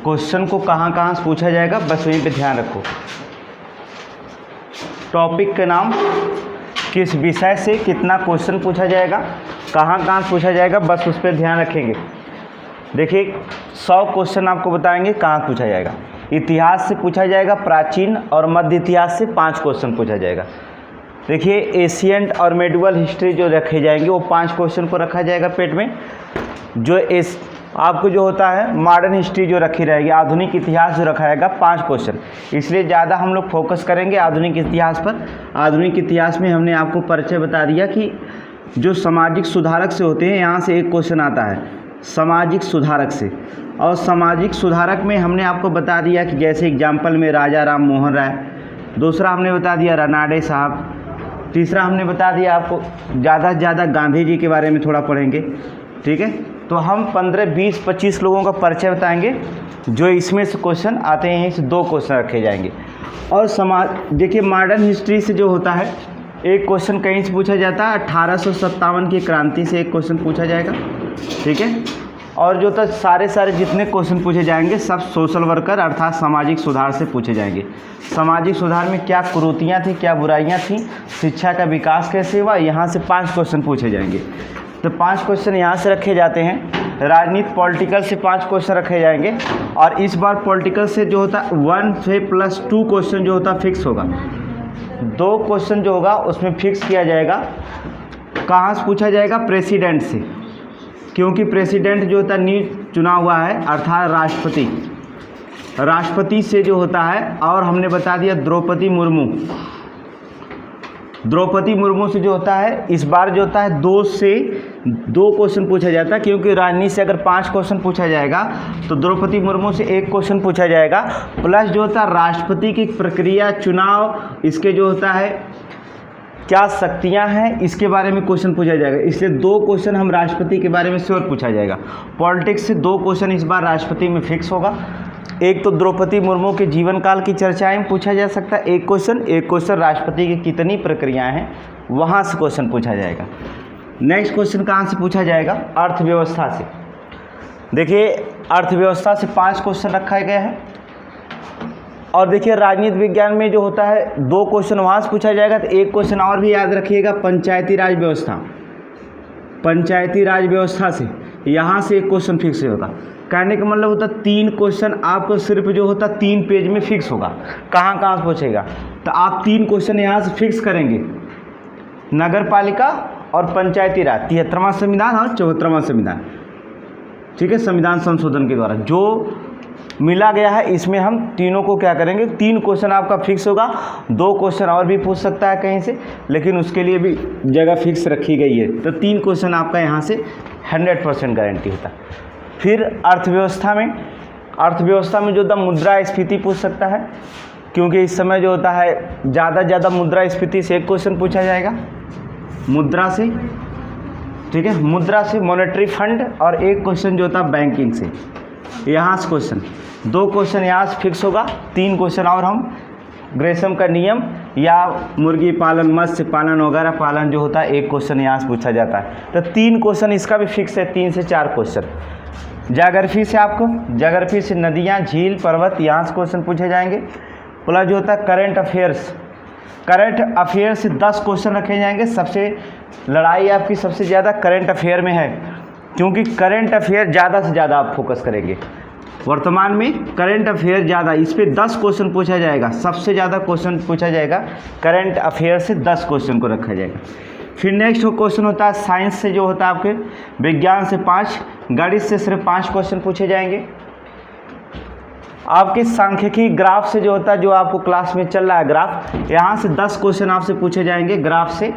Question को कहाँ कहाँ से पूछा जाएगा, बस वहीं पे ध्यान रखो। टॉपिक के नाम, किस विषय से कितना क्वेश्चन पूछा जाएगा, कहाँ कहाँ से पूछा जाएगा, बस उस पर ध्यान रखेंगे। देखिए 100 क्वेश्चन आपको बताएंगे कहाँ पूछा जाएगा। इतिहास से पूछा जाएगा, प्राचीन और मध्य इतिहास से 5 क्वेश्चन पूछा जाएगा। देखिए एशियंट और मेडिवल हिस्ट्री जो रखे जाएंगे वो 5 क्वेश्चन को रखा जाएगा पेट में। जो आपको जो होता है मॉडर्न हिस्ट्री जो रखी रहेगी, आधुनिक इतिहास जो रखा जाएगा 5 क्वेश्चन। इसलिए ज़्यादा हम लोग फोकस करेंगे आधुनिक इतिहास पर। आधुनिक इतिहास में हमने आपको परिचय बता दिया कि जो सामाजिक सुधारक से होते हैं, यहाँ से एक क्वेश्चन आता है सामाजिक सुधारक से। और सामाजिक सुधारक में हमने आपको बता दिया कि जैसे एग्जाम्पल में राजा राम मोहन राय, दूसरा हमने बता दिया रनाडे साहब, तीसरा हमने बता दिया आपको ज़्यादा से ज़्यादा गांधी जी के बारे में थोड़ा पढ़ेंगे। ठीक है, तो हम 15, 20, 25 लोगों का परिचय बताएंगे जो इसमें से क्वेश्चन आते हैं। इस 2 क्वेश्चन रखे जाएंगे। और देखिए मॉडर्न हिस्ट्री से जो होता है एक क्वेश्चन कहीं से पूछा जाता है, 1857 की क्रांति से एक क्वेश्चन पूछा जाएगा। ठीक है, और जो तो सारे जितने क्वेश्चन पूछे जाएंगे सब सोशल वर्कर अर्थात सामाजिक सुधार से पूछे जाएंगे। सामाजिक सुधार में क्या कुरीतियाँ थी, क्या बुराइयाँ थी, शिक्षा का विकास कैसे हुआ, यहाँ से 5 क्वेश्चन पूछे जाएंगे। तो 5 क्वेश्चन यहाँ से रखे जाते हैं। राजनीति पॉलिटिकल से 5 क्वेश्चन रखे जाएंगे। और इस बार पॉलिटिकल से जो होता है 1 से +2 क्वेश्चन जो होता है फिक्स होगा। 2 क्वेश्चन जो होगा उसमें फिक्स किया जाएगा। कहाँ से पूछा जाएगा, प्रेसिडेंट से, क्योंकि प्रेसिडेंट जो होता है न्यू चुना हुआ है अर्थात राष्ट्रपति से जो होता है। और हमने बता दिया द्रौपदी मुर्मू से जो होता है इस बार जो होता है 2 से 2 क्वेश्चन पूछा जाता है, क्योंकि राजनीति से अगर 5 क्वेश्चन पूछा जाएगा तो द्रौपदी मुर्मू से 1 क्वेश्चन पूछा जाएगा। प्लस जो होता है राष्ट्रपति की प्रक्रिया, चुनाव, इसके जो होता है क्या शक्तियां हैं, इसके बारे में क्वेश्चन पूछा जाएगा। इसलिए 2 क्वेश्चन हम राष्ट्रपति के बारे में श्योर पूछा जाएगा। पॉलिटिक्स से 2 क्वेश्चन इस बार राष्ट्रपति में फिक्स होगा। एक तो द्रौपदी मुर्मू के जीवन काल की चर्चाएं पूछा जा सकता है, एक क्वेश्चन राष्ट्रपति की कितनी प्रक्रियाएं हैं वहाँ से क्वेश्चन पूछा जाएगा। नेक्स्ट क्वेश्चन कहाँ से पूछा जाएगा, अर्थव्यवस्था से। देखिए अर्थव्यवस्था से 5 क्वेश्चन रखा गया है। और देखिए राजनीति विज्ञान में जो होता है 2 क्वेश्चन वहाँ से पूछा जाएगा। तो एक क्वेश्चन और भी याद रखिएगा, पंचायती राज व्यवस्था से यहाँ से एक क्वेश्चन फिक्स होगा। कहने का मतलब होता 3 क्वेश्चन आपको सिर्फ जो होता 3 पेज में फिक्स होगा। कहाँ कहाँ से पूछेगा, तो आप 3 क्वेश्चन यहाँ से फिक्स करेंगे, नगर पालिका और पंचायती राज, 73वां संविधान और 74वां संविधान। ठीक है, संविधान संशोधन के द्वारा जो मिला गया है इसमें हम तीनों को क्या करेंगे, 3 क्वेश्चन आपका फिक्स होगा। 2 क्वेश्चन और भी पूछ सकता है कहीं से, लेकिन उसके लिए भी जगह फिक्स रखी गई है। तो 3 क्वेश्चन आपका यहाँ से 100% गारंटी होता है। फिर अर्थव्यवस्था में जो होता मुद्रास्फीति पूछ सकता है, क्योंकि इस समय जो होता है ज़्यादा मुद्रास्फीति से 1 क्वेश्चन पूछा जाएगा, मुद्रा से। ठीक है, मुद्रा से मॉनेटरी फंड, और 1 क्वेश्चन जो होता है बैंकिंग से। यहाँ से क्वेश्चन 2 क्वेश्चन यहाँ से फिक्स होगा। 3 क्वेश्चन और हम ग्रेसम का नियम या मुर्गी पालन, मत्स्य पालन वगैरह पालन जो होता है 1 क्वेश्चन यहाँ से पूछा जाता है। तो 3 क्वेश्चन इसका भी फिक्स है, 3 से 4 क्वेश्चन। ज्योग्राफी से नदियाँ, झील, पर्वत, यहाँ से क्वेश्चन पूछे जाएंगे। प्लस जो होता है करंट अफेयर से 10 क्वेश्चन रखे जाएंगे। सबसे लड़ाई आपकी सबसे ज़्यादा करंट अफेयर में है, क्योंकि करंट अफेयर ज़्यादा से ज़्यादा आप फोकस करेंगे। वर्तमान में करंट अफेयर ज़्यादा, इस पर 10 क्वेश्चन पूछा जाएगा। सबसे ज़्यादा क्वेश्चन पूछा जाएगा करंट अफेयर से 10 क्वेश्चन को रखा जाएगा। फिर नेक्स्ट क्वेश्चन होता है साइंस से, जो होता है आपके विज्ञान से 5, गणित से सिर्फ 5 क्वेश्चन पूछे जाएंगे। आपके सांख्यिकी ग्राफ से जो होता है, जो आपको क्लास में चल रहा है ग्राफ, यहाँ से 10 क्वेश्चन आपसे पूछे जाएंगे। ग्राफ से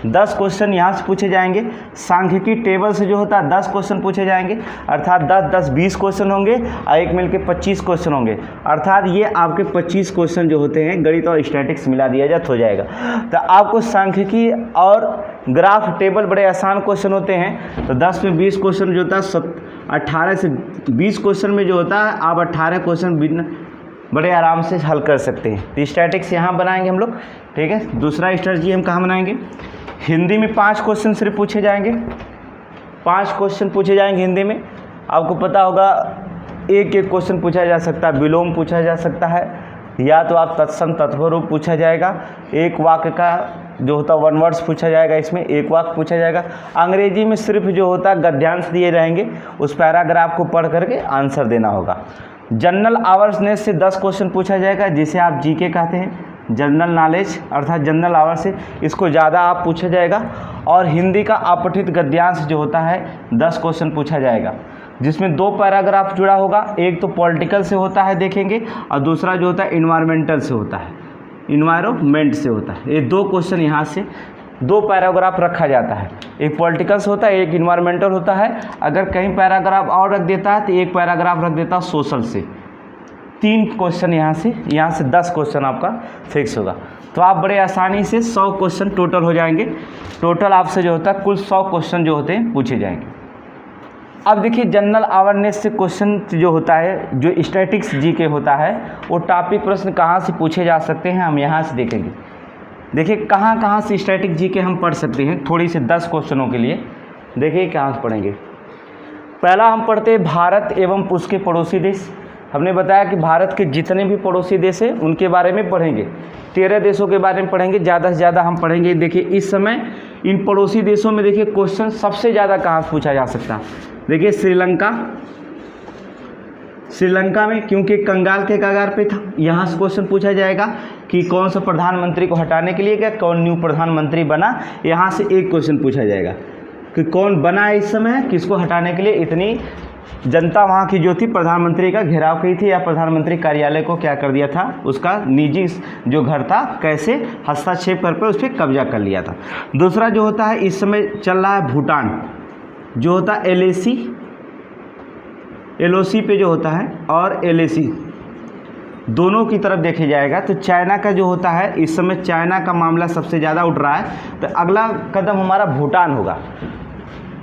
10 क्वेश्चन यहाँ से पूछे जाएंगे। सांख्यिकी टेबल से जो होता है 10 क्वेश्चन पूछे जाएंगे, अर्थात 10, 20 क्वेश्चन होंगे और एक मिलके 25 क्वेश्चन होंगे। अर्थात ये आपके 25 क्वेश्चन जो होते हैं गणित और स्टैटिक्स मिला दिया जाए तो हो जाएगा। तो आपको सांख्यिकी और ग्राफ टेबल बड़े आसान क्वेश्चन होते हैं। तो 10 में 20 क्वेश्चन जो होता है 18 से 20 क्वेश्चन में जो होता है आप 18 क्वेश्चन बड़े आराम से हल कर सकते हैं। तो स्टैटिक्स यहाँ बनाएंगे हम लोग। ठीक है, दूसरा स्ट्रेटजी हम कहाँ बनाएंगे, हिंदी में 5 क्वेश्चन सिर्फ पूछे जाएंगे। 5 क्वेश्चन पूछे जाएंगे हिंदी में। आपको पता होगा एक एक क्वेश्चन पूछा जा सकता है, विलोम पूछा जा सकता है, या तो आप तत्सम तत्व रूप पूछा जाएगा, एक वाक्य का जो होता है वन वर्ड्स पूछा जाएगा, इसमें एक वाक्य पूछा जाएगा। अंग्रेजी में सिर्फ जो होता है गद्यांश दिए रहेंगे, उस पैराग्राफ को पढ़ करके आंसर देना होगा। जनरल अवेयरनेस से 10 क्वेश्चन पूछा जाएगा, जिसे आप जीके कहते हैं, जनरल नॉलेज अर्थात जनरल अवेयर से इसको ज़्यादा आप पूछा जाएगा। और हिंदी का अपठित गद्यांश जो होता है 10 क्वेश्चन पूछा जाएगा, जिसमें 2 पैराग्राफ जुड़ा होगा, एक तो पॉलिटिकल से होता है देखेंगे, और दूसरा जो होता है इन्वायरमेंटल से होता है, इन्वायरमेंट से होता है। ये 2 क्वेश्चन यहाँ से 2 पैराग्राफ रखा जाता है, एक पॉलिटिकल से होता है, एक इन्वायरमेंटल होता है। अगर कहीं पैराग्राफ और रख देता है तो एक पैराग्राफ रख देता है सोशल से। 3 क्वेश्चन यहाँ से 10 क्वेश्चन आपका फिक्स होगा। तो आप बड़े आसानी से 100 क्वेश्चन टोटल हो जाएंगे। टोटल आपसे जो होता है कुल 100 क्वेश्चन जो होते हैं पूछे जाएंगे। अब देखिए जनरल अवेयरनेस से क्वेश्चन जो होता है, जो स्टैटिक्स जीके होता है, वो टॉपिक प्रश्न कहाँ से पूछे जा सकते हैं, हम यहाँ से देखेंगे। देखिए कहाँ से स्टैटिक जीके हम पढ़ सकते हैं थोड़ी से 10 क्वेश्चनों के लिए। देखिए कहाँ से पढ़ेंगे। पहला हम पढ़ते हैं भारत एवं उसके पड़ोसी देश। हमने बताया कि भारत के जितने भी पड़ोसी देश हैं उनके बारे में पढ़ेंगे, 13 देशों के बारे में पढ़ेंगे, ज़्यादा से ज़्यादा हम पढ़ेंगे। देखिए इस समय इन पड़ोसी देशों में देखिए क्वेश्चन सबसे ज़्यादा कहाँ से पूछा जा सकता है। देखिए श्रीलंका में, क्योंकि कंगाल के कगार पे था, यहाँ से क्वेश्चन पूछा जाएगा कि कौन सा प्रधानमंत्री को हटाने के लिए क्या कौन न्यू प्रधानमंत्री बना। यहाँ से एक क्वेश्चन पूछा जाएगा कि कौन बना इस समय, किसको हटाने के लिए। इतनी जनता वहाँ की जो थी प्रधानमंत्री का घेराव की थी, या प्रधानमंत्री कार्यालय को क्या कर दिया था, उसका निजी जो घर था कैसे हस्तक्षेप कर उस पर कब्जा कर लिया था। दूसरा जो होता है इस समय चल रहा है भूटान, जो होता है LOC पे जो होता है, और LAC दोनों की तरफ देखे जाएगा। तो चाइना का जो होता है इस समय चाइना का मामला सबसे ज़्यादा उठ रहा है, तो अगला कदम हमारा भूटान होगा।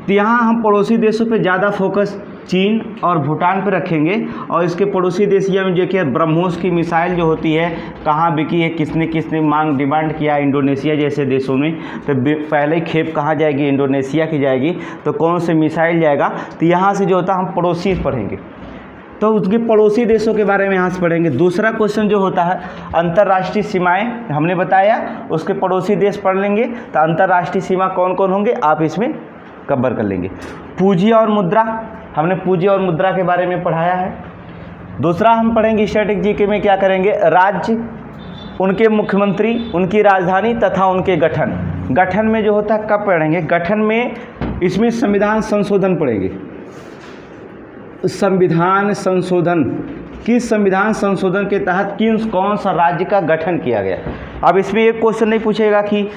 तो यहाँ हम पड़ोसी देशों पे ज़्यादा फोकस चीन और भूटान पे रखेंगे, और इसके पड़ोसी देश में जो कि ब्रह्मोस की मिसाइल जो होती है कहाँ बिकी है, किसने किसने डिमांड किया, इंडोनेशिया जैसे देशों में। तो पहले ही खेप कहाँ जाएगी, इंडोनेशिया की जाएगी, तो कौन से मिसाइल जाएगा। तो यहाँ से जो होता है हम पड़ोसी पढ़ेंगे, तो उसके पड़ोसी देशों के बारे में यहाँ से पढ़ेंगे। दूसरा क्वेश्चन जो होता है अंतर्राष्ट्रीय सीमाएं, हमने बताया उसके पड़ोसी देश पढ़ लेंगे, तो अंतर्राष्ट्रीय सीमा कौन कौन होंगे आप इसमें कवर कर लेंगे। पूंजी और मुद्रा, हमने पूंजी और मुद्रा के बारे में पढ़ाया है। दूसरा हम पढ़ेंगे स्टैटिक जीके में क्या करेंगे, राज्य, उनके मुख्यमंत्री, उनकी राजधानी तथा उनके गठन। गठन में जो होता है कब पढ़ेंगे, गठन में इसमें संविधान संशोधन पढ़ेंगे। संविधान संशोधन, किस संविधान संशोधन के तहत कौन सा राज्य का गठन किया गया। अब इसमें एक क्वेश्चन नहीं पूछेगा कि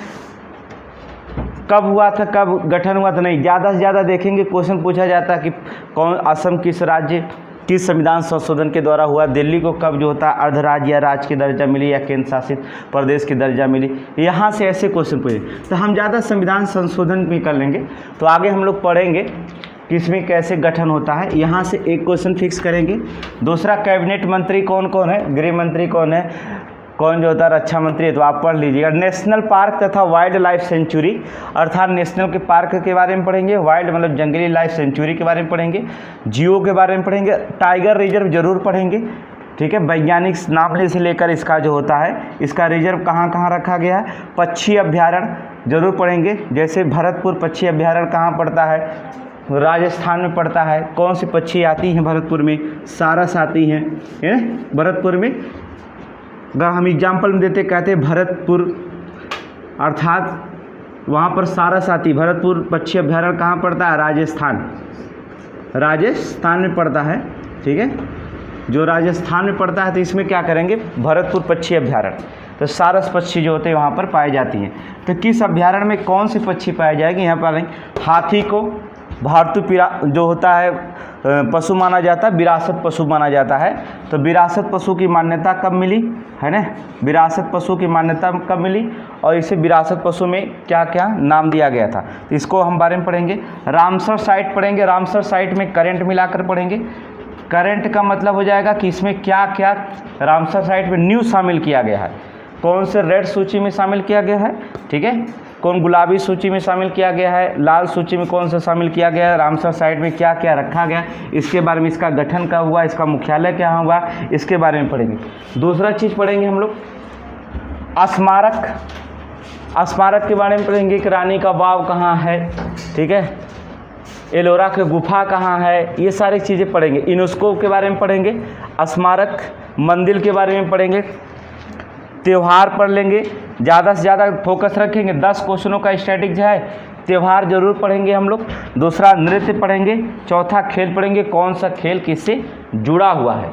कब हुआ था, कब गठन हुआ था, नहीं, ज़्यादा से ज़्यादा देखेंगे क्वेश्चन पूछा जाता है कि कौन असम किस राज्य किस संविधान संशोधन के द्वारा हुआ, दिल्ली को कब जो होता है अर्धराज्य या राज्य की दर्जा मिली या केंद्र शासित प्रदेश की दर्जा मिली। यहाँ से ऐसे क्वेश्चन पूछे, तो हम ज़्यादा संविधान संशोधन भी कर लेंगे। तो आगे हम लोग पढ़ेंगे कि इसमें कैसे गठन होता है, यहाँ से एक क्वेश्चन फिक्स करेंगे। दूसरा कैबिनेट मंत्री कौन कौन है, गृह मंत्री कौन है, कौन जो होता है रक्षा मंत्री है, तो आप पढ़ लीजिएगा। नेशनल पार्क तथा वाइल्ड लाइफ सेंचुरी, अर्थात नेशनल के पार्क के बारे में पढ़ेंगे, वाइल्ड मतलब जंगली लाइफ सेंचुरी के बारे में पढ़ेंगे, जियो के बारे में पढ़ेंगे, टाइगर रिजर्व जरूर पढ़ेंगे, ठीक है। वैज्ञानिक नाम से लेकर इसका जो होता है इसका रिजर्व कहाँ कहाँ रखा गया है। पक्षी अभ्यारण्य जरूर पढ़ेंगे, जैसे भरतपुर पक्षी अभ्यारण्य कहाँ पड़ता है, राजस्थान में पड़ता है। कौन सी पक्षी आती हैं भरतपुर में, सारस आती हैं भरतपुर में। अगर हम एग्जाम्पल में देते कहते हैं भरतपुर, अर्थात वहाँ पर सारस आती। भरतपुर पक्षी अभ्यारण्य कहाँ पड़ता है, राजस्थान में पड़ता है, ठीक है। जो राजस्थान में पड़ता है तो इसमें क्या करेंगे, भरतपुर पक्षी अभ्यारण्य। तो सारस पक्षी जो होते हैं वहाँ पर पाई जाती हैं। तो किस अभ्यारण्य में कौन सी पक्षी पाई जाएगी, यहाँ पर हाथी को भारतु जो होता है पशु माना जाता है, विरासत पशु माना जाता है। तो विरासत पशु की मान्यता कब मिली है ना, विरासत पशु की मान्यता कब मिली, और इसे विरासत पशु में क्या क्या नाम दिया गया था, तो इसको हम बारे में पढ़ेंगे। रामसर साइट पढ़ेंगे, रामसर साइट में करंट मिलाकर पढ़ेंगे। करंट का मतलब हो जाएगा कि इसमें क्या क्या रामसर साइट में न्यू शामिल किया गया है, कौन से रेड सूची में शामिल किया गया है, ठीक है। कौन गुलाबी सूची में शामिल किया गया है, लाल सूची में कौन सा शामिल किया गया है, रामसर साइट में क्या क्या रखा गया, इसके बारे में, इसका गठन कब हुआ, इसका मुख्यालय क्या हुआ, इसके बारे में पढ़ेंगे। दूसरा चीज़ पढ़ेंगे हम लोग स्मारक, स्मारक के बारे में पढ़ेंगे कि रानी का बाव कहाँ है, ठीक है, एलोरा की गुफा कहाँ है, ये सारी चीज़ें पढ़ेंगे। यूनेस्को के बारे में पढ़ेंगे, स्मारक, मंदिर के बारे में पढ़ेंगे, त्यौहार पढ़ लेंगे, ज़्यादा से ज़्यादा फोकस रखेंगे। 10 क्वेश्चनों का स्टैटिक जो है, त्यौहार जरूर पढ़ेंगे हम लोग। दूसरा नृत्य पढ़ेंगे। चौथा खेल पढ़ेंगे, कौन सा खेल किससे जुड़ा हुआ है।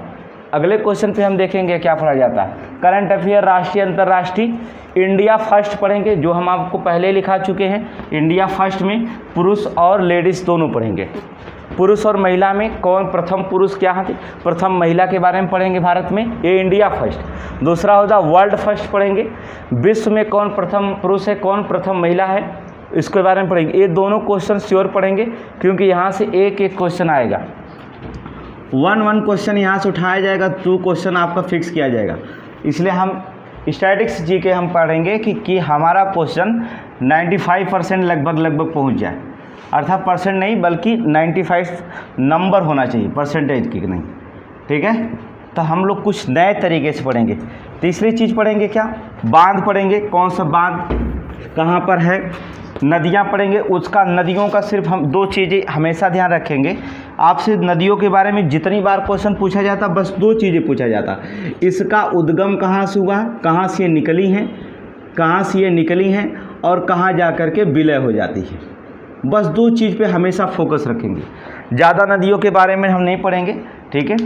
अगले क्वेश्चन पे हम देखेंगे क्या पढ़ा जाता है। करंट अफेयर, राष्ट्रीय अंतर्राष्ट्रीय। इंडिया फर्स्ट पढ़ेंगे, जो हम आपको पहले लिखा चुके हैं। इंडिया फर्स्ट में पुरुष और लेडीज़ दोनों पढ़ेंगे। पुरुष और महिला में कौन प्रथम पुरुष क्या है, प्रथम महिला के बारे में पढ़ेंगे भारत में, ये इंडिया फर्स्ट। दूसरा होगा वर्ल्ड फर्स्ट पढ़ेंगे, विश्व में कौन प्रथम पुरुष है, कौन प्रथम महिला है, इसके बारे में पढ़ेंगे। ये दोनों क्वेश्चन श्योर पढ़ेंगे, क्योंकि यहाँ से एक एक क्वेश्चन आएगा। 1 क्वेश्चन यहाँ से उठाया जाएगा, 2 क्वेश्चन आपका फिक्स किया जाएगा। इसलिए हम स्टैटिक्स जी के हम पढ़ेंगे कि हमारा क्वेश्चन 95% लगभग पहुँच जाए, अर्थात परसेंट नहीं बल्कि 95 नंबर होना चाहिए, परसेंटेज की नहीं, ठीक है। तो हम लोग कुछ नए तरीके से पढ़ेंगे। तीसरी चीज़ पढ़ेंगे क्या, बांध पढ़ेंगे, कौन सा बांध कहाँ पर है। नदियाँ पढ़ेंगे, उसका नदियों का सिर्फ हम 2 चीज़ें हमेशा ध्यान रखेंगे। आपसे नदियों के बारे में जितनी बार क्वेश्चन पूछा जाता, बस 2 चीज़ें पूछा जाता। इसका उद्गम कहाँ से हुआ, कहाँ से ये निकली हैं, कहाँ से ये निकली हैं और कहाँ जा कर के विलय हो जाती है। बस 2 चीज़ पे हमेशा फोकस रखेंगे। ज़्यादा नदियों के बारे में हम नहीं पढ़ेंगे, ठीक है।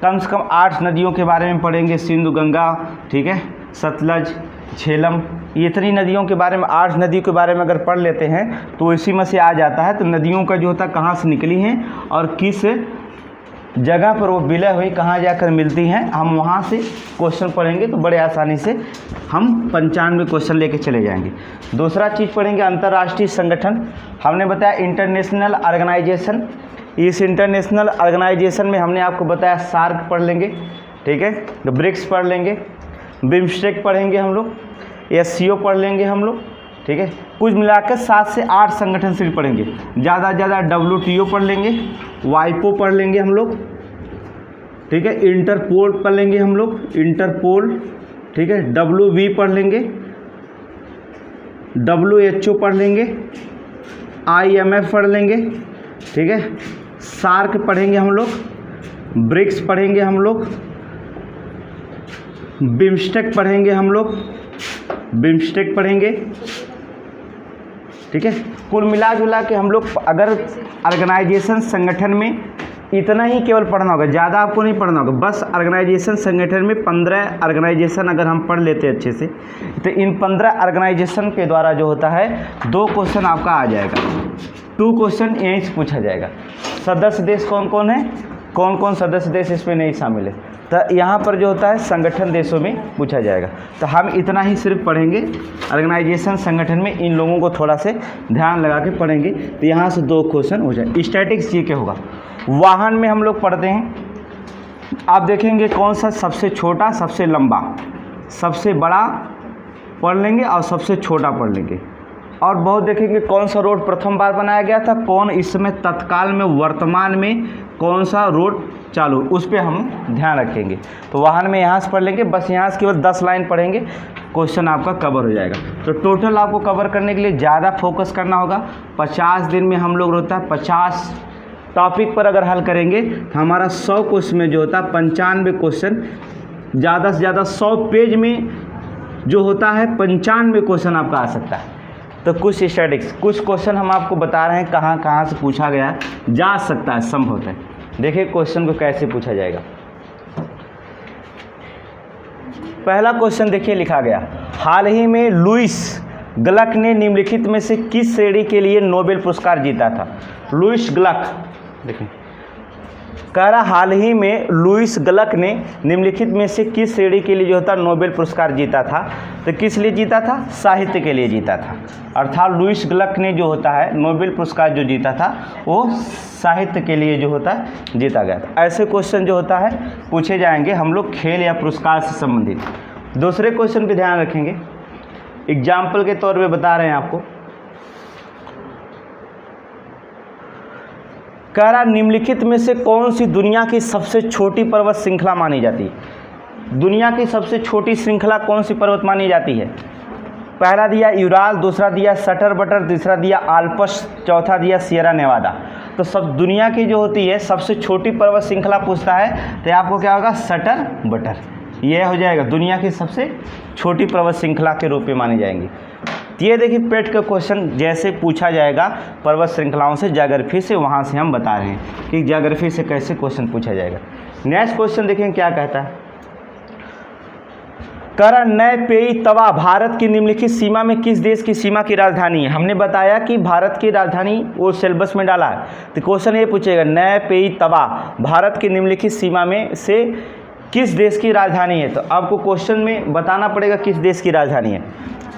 कम से कम 8 नदियों के बारे में पढ़ेंगे, सिंधु, गंगा, ठीक है, सतलज, झेलम, ये इतनी नदियों के बारे में, 8 नदियों के बारे में अगर पढ़ लेते हैं तो इसी में से आ जाता है। तो नदियों का जो होता है कहाँ से निकली हैं और किस जगह पर वो विलय हुई, कहाँ जाकर मिलती हैं, हम वहाँ से क्वेश्चन पढ़ेंगे तो बड़े आसानी से हम 95 क्वेश्चन लेके चले जाएंगे। दूसरा चीज़ पढ़ेंगे अंतर्राष्ट्रीय संगठन। हमने बताया इंटरनेशनल ऑर्गेनाइजेशन। इस इंटरनेशनल ऑर्गेनाइजेशन में हमने आपको बताया सार्क पढ़ लेंगे, ठीक है, तो ब्रिक्स पढ़ लेंगे, बिम्स्टेक पढ़ेंगे हम लोग, SCO पढ़ लेंगे हम लोग, ठीक है। कुछ मिलाकर 7 से 8 संगठन से भी पढ़ेंगे। ज़्यादा से ज़्यादा WTO पढ़ लेंगे, WIPO पढ़ लेंगे हम लोग, ठीक है, इंटरपोल पढ़ लेंगे हम लोग, इंटरपोल, ठीक है, WV पढ़ लेंगे, WHO पढ़ लेंगे, IMF पढ़ लेंगे, ठीक है, सार्क पढ़ेंगे हम लोग, ब्रिक्स पढ़ेंगे हम लोग, बिम्स्टेक पढ़ेंगे हम लोग, बिम्स्टेक पढ़ेंगे, ठीक है। कुल मिला जुला के हम लोग अगर ऑर्गेनाइजेशन संगठन में इतना ही केवल पढ़ना होगा, ज़्यादा आपको नहीं पढ़ना होगा। बस ऑर्गेनाइजेशन संगठन में 15 ऑर्गेनाइजेशन अगर हम पढ़ लेते हैं अच्छे से, तो इन 15 ऑर्गेनाइजेशन के द्वारा जो होता है 2 क्वेश्चन आपका आ जाएगा। 2 क्वेश्चन यहीं से पूछा जाएगा। सदस्य देश कौन कौन है, कौन कौन सदस्य देश इसमें नहीं शामिल है, तो यहाँ पर जो होता है संगठन देशों में पूछा जाएगा। तो हम इतना ही सिर्फ पढ़ेंगे ऑर्गेनाइजेशन संगठन में, इन लोगों को थोड़ा से ध्यान लगा के पढ़ेंगे तो यहाँ से 2 क्वेश्चन हो जाए। स्टैटिक्स जी के होगा। वाहन में हम लोग पढ़ते हैं, आप देखेंगे कौन सा सबसे छोटा, सबसे लंबा, सबसे बड़ा पढ़ लेंगे और सबसे छोटा पढ़ लेंगे। और बहुत देखेंगे कौन सा रोड प्रथम बार बनाया गया था, कौन इस समय तत्काल में वर्तमान में कौन सा रोड चालू, उस पर हम ध्यान रखेंगे। तो वाहन में यहाँ से पढ़ लेंगे, बस यहाँ से केवल 10 लाइन पढ़ेंगे, क्वेश्चन आपका कवर हो जाएगा। तो टोटल आपको कवर करने के लिए ज़्यादा फोकस करना होगा। 50 दिन में हम लोग होता है 50 टॉपिक पर अगर हल करेंगे तो हमारा 100 क्वेश्चन में जो होता है 95 क्वेश्चन, ज़्यादा से ज़्यादा 100 पेज में जो होता है 95 क्वेश्चन आपका आ सकता है। तो कुछ स्टैटिक्स, कुछ क्वेश्चन हम आपको बता रहे हैं कहाँ कहाँ से पूछा गया जा सकता है, संभव है। देखिए क्वेश्चन को कैसे पूछा जाएगा। पहला क्वेश्चन देखिए लिखा गया, हाल ही में लुईस ग्लक ने निम्नलिखित में से किस श्रेणी के लिए नोबेल पुरस्कार जीता था। लुईस ग्लक, देखिए कह रहा हाल ही में लुईस ग्लक ने निम्नलिखित में से किस श्रेणी के लिए जो होता नोबेल पुरस्कार जीता था। तो किस लिए जीता था, साहित्य के लिए जीता था। अर्थात लुईस ग्लक ने जो होता है नोबेल पुरस्कार जो जीता था वो साहित्य के लिए जो होता है जीता गया था। ऐसे क्वेश्चन जो होता है पूछे जाएंगे हम लोग खेल या पुरस्कार से संबंधित। दूसरे क्वेश्चन पे ध्यान रखेंगे, एग्जाम्पल के तौर पे बता रहे हैं आपको। कह रहा निम्नलिखित में से कौन सी दुनिया की सबसे छोटी पर्वत श्रृंखला मानी जाती है। दुनिया की सबसे छोटी श्रृंखला कौन सी पर्वत मानी जाती है। पहला दिया यूराल, दूसरा दिया सटर बटर, तीसरा दिया आल्पस, चौथा दिया सियरा नेवादा। तो सब दुनिया की जो होती है सबसे छोटी पर्वत श्रृंखला पूछता है तो आपको क्या होगा, सटर बटर, ये हो जाएगा दुनिया की सबसे छोटी पर्वत श्रृंखला के रूप में मानी जाएंगी। ये देखिए पेट का क्वेश्चन जैसे पूछा जाएगा पर्वत श्रृंखलाओं से, ज्योग्राफी से, वहाँ से हम बता रहे हैं कि ज्योग्राफी से कैसे क्वेश्चन पूछा जाएगा। नेक्स्ट क्वेश्चन देखें क्या कहता है। करण नए पेई तवा भारत की निम्नलिखित सीमा में किस देश की सीमा की राजधानी है। हमने बताया कि भारत की राजधानी वो सिलेबस में डाला है, तो क्वेश्चन ये पूछेगा नए पेई तवा भारत की निम्नलिखित सीमा में से किस देश की राजधानी है। तो आपको क्वेश्चन में बताना पड़ेगा किस देश की राजधानी है।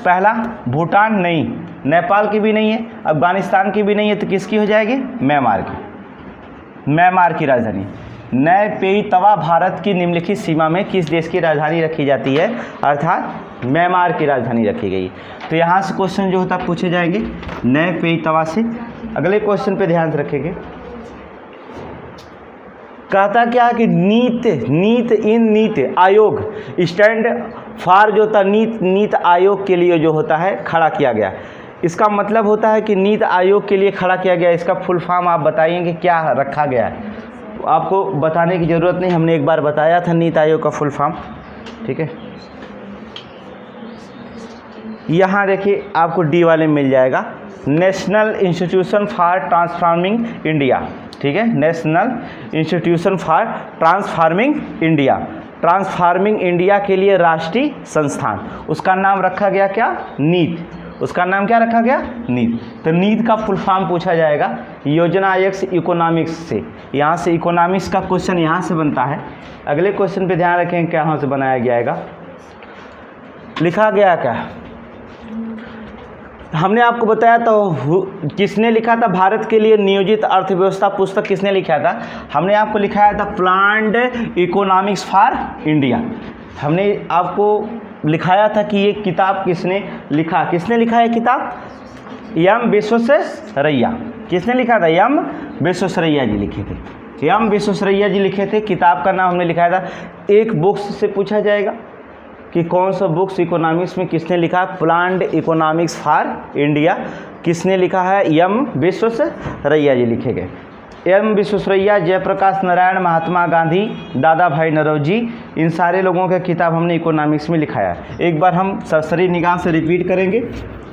पहला भूटान नहीं, नेपाल की भी नहीं है, अफगानिस्तान की भी नहीं है, तो किसकी हो जाएगी, म्यांमार की। म्यांमार की राजधानी नए पेई तवा भारत की निम्नलिखित सीमा में किस देश की राजधानी रखी जाती है, अर्थात म्यांमार की राजधानी रखी गई। तो यहाँ से क्वेश्चन जो होता है पूछे जाएंगे नए पेई तवा से। अगले क्वेश्चन पे ध्यान रखेंगे। कहता क्या है कि नीति आयोग स्टैंड फॉर जो होता नीति आयोग के लिए जो होता है खड़ा किया गया। इसका मतलब होता है कि नीति आयोग के लिए खड़ा किया गया, इसका फुल फॉर्म आप बताइए क्या रखा गया है। आपको बताने की ज़रूरत नहीं, हमने एक बार बताया था नीति आयोग का फुल फॉर्म, ठीक है। यहाँ देखिए आपको डी वाले मिल जाएगा, national institution for transforming India, ठीक है, national institution for transforming India. Transforming India के लिए राष्ट्रीय संस्थान, उसका नाम रखा गया क्या, नीति। उसका नाम क्या रखा गया, नीति। तो नीति का फुल फॉर्म पूछा जाएगा योजना आयोग से, इकोनॉमिक्स से। यहाँ से इकोनॉमिक्स का क्वेश्चन यहाँ से बनता है। अगले क्वेश्चन पे ध्यान रखें क्या यहाँ से बनाया गया, लिखा गया क्या। हमने आपको बताया तो किसने लिखा था, भारत के लिए नियोजित अर्थव्यवस्था पुस्तक किसने लिखा था। हमने आपको लिखाया था प्लान्ड इकोनॉमिक्स फॉर इंडिया। हमने आपको लिखाया था कि ये किताब किसने लिखा, किसने लिखा है किताब, एम विश्वेश्वरैया। किसने लिखा था, एम विश्वेश्वरैया जी लिखे थे, एम विश्वेश्वरैया जी लिखे थे। किताब का नाम हमने लिखाया था। एक बुक्स से पूछा जाएगा कि कौन सा बुक्स इकोनॉमिक्स में किसने लिखा है, प्लान्ड इकोनॉमिक्स फॉर इंडिया किसने लिखा है, एम विश्वेश्वरैया जी लिखे गए। एम विश्वेश्वरैया, जयप्रकाश नारायण, महात्मा गांधी, दादा भाई नौरोजी, इन सारे लोगों का किताब हमने इकोनॉमिक्स में लिखाया है। एक बार हम सरसरी निगाह से रिपीट करेंगे,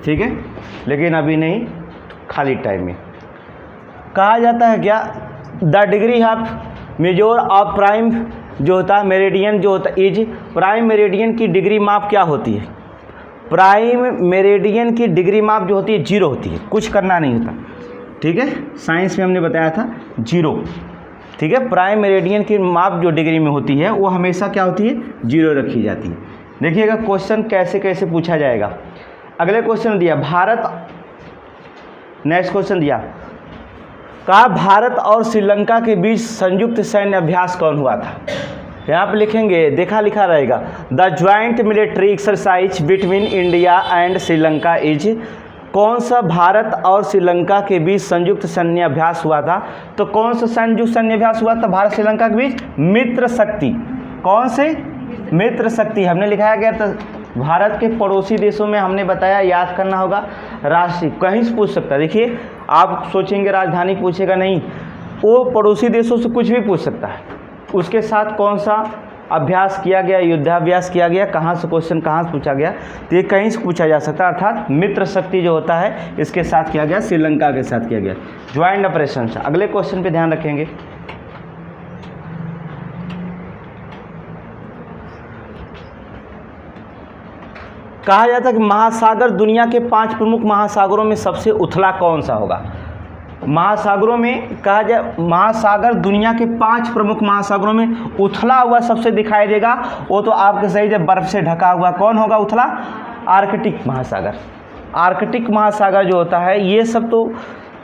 ठीक है, लेकिन अभी नहीं, खाली टाइम में। कहा जाता है क्या, the degree of measure of prime जो होता है मेरिडियन जो होता है इज, प्राइम मेरिडियन की डिग्री माप क्या होती है। प्राइम मेरिडियन की डिग्री माप जो होती है 0 होती है, कुछ करना नहीं होता, ठीक है। साइंस में हमने बताया था 0, ठीक है। प्राइम मेरिडियन की माप जो डिग्री में होती है वो हमेशा क्या होती है, 0 रखी जाती है। देखिएगा क्वेश्चन कैसे कैसे पूछा जाएगा। अगले क्वेश्चन दिया भारत, नेक्स्ट क्वेश्चन दिया, कहा भारत और श्रीलंका के बीच संयुक्त सैन्य अभ्यास कौन हुआ था। यहाँ पे लिखेंगे, देखा लिखा रहेगा, the joint military exercise between India and Sri Lanka is. कौन सा भारत और श्रीलंका के बीच संयुक्त सैन्य अभ्यास हुआ था। तो कौन सा संयुक्त सैन्य अभ्यास हुआ था भारत श्रीलंका के बीच, मित्र शक्ति। कौन से, मित्र शक्ति। हमने लिखाया गया था भारत के पड़ोसी देशों में, हमने बताया, याद करना होगा, राष्ट्रीय कहीं से पूछ सकता है। देखिए आप सोचेंगे राजधानी पूछेगा, नहीं, वो पड़ोसी देशों से कुछ भी पूछ सकता है। उसके साथ कौन सा अभ्यास किया गया, युद्धाभ्यास किया गया, कहाँ से क्वेश्चन कहाँ से पूछा गया, तो ये कहीं से पूछा जा सकता है। अर्थात मित्र शक्ति जो होता है इसके साथ किया गया, श्रीलंका के साथ किया गया ज्वाइंट ऑपरेशन। अगले क्वेश्चन पे ध्यान रखेंगे। कहा जाता है कि महासागर, दुनिया के 5 प्रमुख महासागरों में सबसे उथला कौन सा होगा। महासागरों में कहा जाए, महासागर दुनिया के 5 प्रमुख महासागरों में उथला हुआ सबसे दिखाई देगा, वो तो आपके सही से बर्फ से ढका हुआ कौन होगा उथला, आर्कटिक महासागर। आर्कटिक महासागर जो होता है, ये सब तो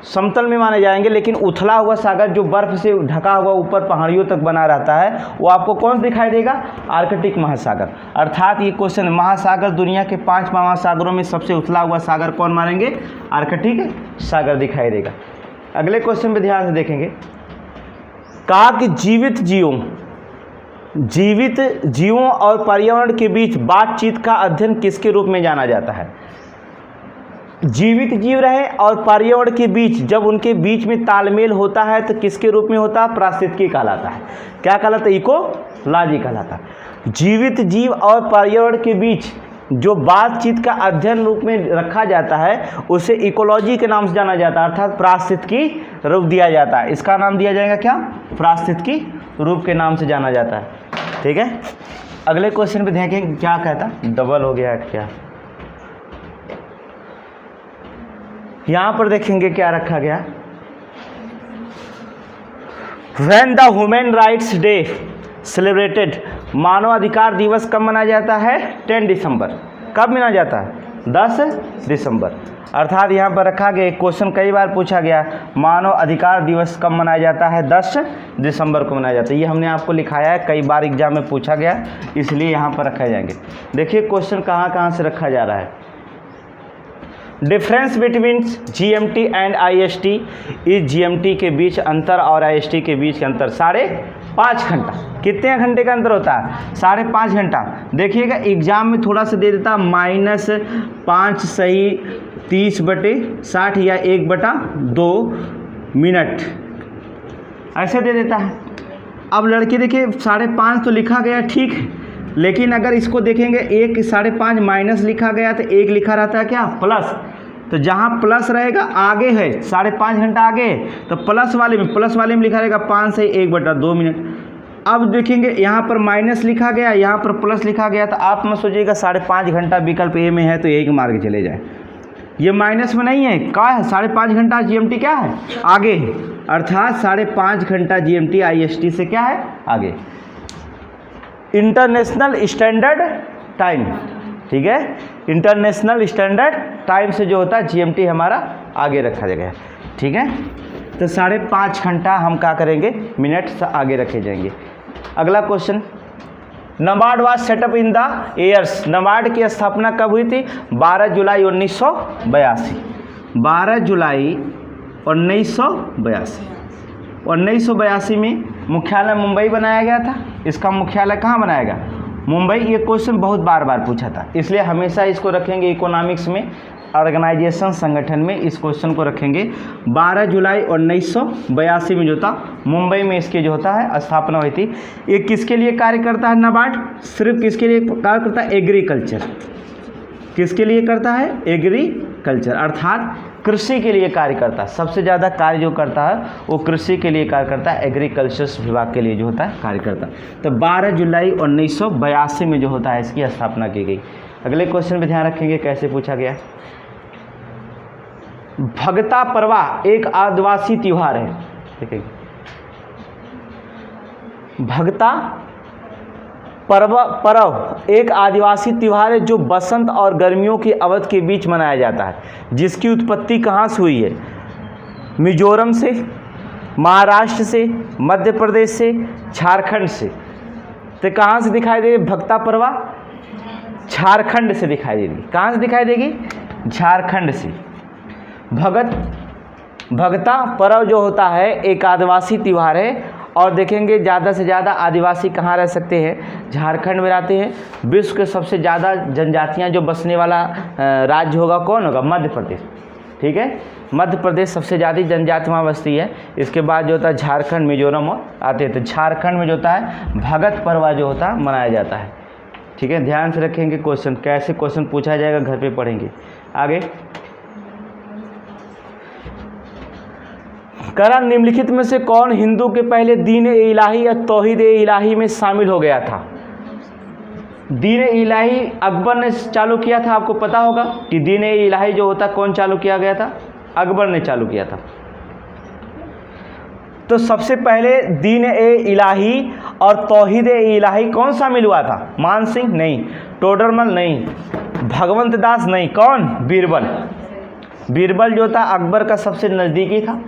समतल में माने जाएंगे, लेकिन उथला हुआ सागर जो बर्फ से ढका हुआ ऊपर पहाड़ियों तक बना रहता है वो आपको कौन सा दिखाई देगा? आर्कटिक महासागर। अर्थात ये क्वेश्चन महासागर दुनिया के 5 महासागरों में सबसे उथला हुआ सागर कौन मानेंगे? आर्कटिक सागर दिखाई देगा। अगले क्वेश्चन पे ध्यान से देखेंगे। कहा कि जीवित जीवों और पर्यावरण के बीच बातचीत का अध्ययन किसके रूप में जाना जाता है? जीवित जीव रहे और पर्यावरण के बीच, जब उनके बीच में तालमेल होता है तो किसके रूप में होता है? पारिस्थितिकी कहलाता है। क्या कहलाता है? इकोलॉजी कहलाता है। जीवित जीव और पर्यावरण के बीच जो बातचीत का अध्ययन रूप में रखा जाता है उसे इकोलॉजी के नाम से जाना जाता है, अर्थात पारिस्थितिकी रूप दिया जाता है। इसका नाम दिया जाएगा क्या? पारिस्थितिकी रूप के नाम से जाना जाता है। ठीक है, अगले क्वेश्चन पे देखें क्या कहता, डबल हो गया क्या? यहां पर देखेंगे क्या रखा गया। When the human rights day celebrated, मानव अधिकार दिवस कब मनाया जाता है? 10 दिसंबर। कब मनाया जाता है? 10 दिसंबर। अर्थात यहाँ पर रखा गया क्वेश्चन कई बार पूछा गया, मानव अधिकार दिवस कब मनाया जाता है? 10 दिसंबर को मनाया जाता है। ये हमने आपको लिखाया है, कई बार एग्जाम में पूछा गया, इसलिए यहाँ पर रखे जाएंगे। देखिए क्वेश्चन कहाँ से रखा जा रहा है। Difference between GMT and IST, इस GMT के बीच अंतर और IST के बीच अंतर 5.5 घंटा। कितने घंटे का अंतर होता है? 5.5 घंटा। देखिएगा एग्जाम में थोड़ा सा दे देता -5 सही 30/60 या 1/2 मिनट ऐसे दे देता है। अब लड़के देखिए 5.5 तो लिखा गया ठीक है, लेकिन अगर इसको देखेंगे 5.5 माइनस लिखा गया तो 1 लिखा रहता है क्या? प्लस। तो जहाँ प्लस रहेगा आगे है, 5.5 घंटा आगे है, तो प्लस वाले में लिखा रहेगा 5 से 1/2 मिनट। अब देखेंगे यहाँ पर माइनस लिखा गया, यहाँ पर प्लस लिखा गया, तो आप मत सोचिएगा 5.5 घंटा विकल्प ए में है तो 1 मार के चले जाए। ये माइनस में नहीं है, क्या है? 5.5 घंटा GMT क्या है? आगे है, अर्थात 5.5 घंटा GMT IST से क्या है? आगे। इंटरनेशनल स्टैंडर्ड टाइम, ठीक है, इंटरनेशनल स्टैंडर्ड टाइम से जो होता है GMT हमारा आगे रखा जाएगा। ठीक है, तो 5.5 घंटा हम क्या करेंगे? मिनट से आगे रखे जाएंगे। अगला question, NABARD was setup in the years, NABARD की स्थापना कब हुई थी? 12 जुलाई 1982। 12 जुलाई 1982। 1982 में मुख्यालय मुंबई बनाया गया था। इसका मुख्यालय कहाँ बनाया गया? मुंबई। ये क्वेश्चन बहुत बार पूछा था, इसलिए हमेशा इसको रखेंगे इकोनॉमिक्स में, ऑर्गेनाइजेशन संगठन में इस क्वेश्चन को रखेंगे। 12 जुलाई 1982 में जो था मुंबई में इसके जो होता है स्थापना हुई थी। ये किसके लिए कार्य करता है नाबार्ड? सिर्फ किसके लिए कार्य करता है? एग्रीकल्चर। किसके लिए करता है? एग्रीकल्चर, अर्थात कृषि के लिए कार्य करता है। सबसे ज़्यादा कार्य जो करता है वो कृषि के लिए कार्य करता है, एग्रीकल्चर विभाग के लिए जो होता है कार्य करता है। तो 12 जुलाई 1982 में जो होता है इसकी स्थापना की गई। अगले क्वेश्चन पे ध्यान रखेंगे कैसे पूछा गया। भगता परवा एक आदिवासी त्योहार है। देखिए, भगता पर्व एक आदिवासी त्योहार है जो बसंत और गर्मियों की अवधि के बीच मनाया जाता है, जिसकी उत्पत्ति कहाँ से हुई है? मिजोरम से, महाराष्ट्र से, मध्य प्रदेश से, झारखंड से। तो कहाँ से दिखाई देगी भगता पर्वा? झारखंड से दिखाई देगी। कहाँ से दिखाई देगी? झारखंड से। भगता पर्व जो होता है एक आदिवासी त्यौहार है, और देखेंगे ज़्यादा से ज़्यादा आदिवासी कहाँ रह सकते हैं? झारखंड में रहते हैं। विश्व के सबसे ज़्यादा जनजातियाँ जो बसने वाला राज्य होगा कौन होगा? मध्य प्रदेश। ठीक है, मध्य प्रदेश सबसे ज़्यादा जनजाति वहाँ बसती है। इसके बाद जो होता है झारखंड, मिजोरम आते हैं। तो झारखंड में जो होता है भगत पर्व जो होता है मनाया जाता है। ठीक है, ध्यान से रखेंगे क्वेश्चन, कैसे क्वेश्चन पूछा जाएगा घर पे पढ़ेंगे। आगे करण निम्नलिखित में से कौन हिंदू के पहले दीन ए इलाही या तौहीद ए इलाही में शामिल हो गया था? दीन ए इलाही अकबर ने चालू किया था। आपको पता होगा कि दीन ए इलाही जो होता कौन चालू किया गया था? अकबर ने चालू किया था। तो सबसे पहले दीन ए इलाही और तौहीद ए इलाही कौन शामिल हुआ था? मान सिंह नहीं, टोडरमल नहीं, भगवंत दास नहीं, कौन? बीरबल। बीरबल जो था अकबर का सबसे नज़दीकी था,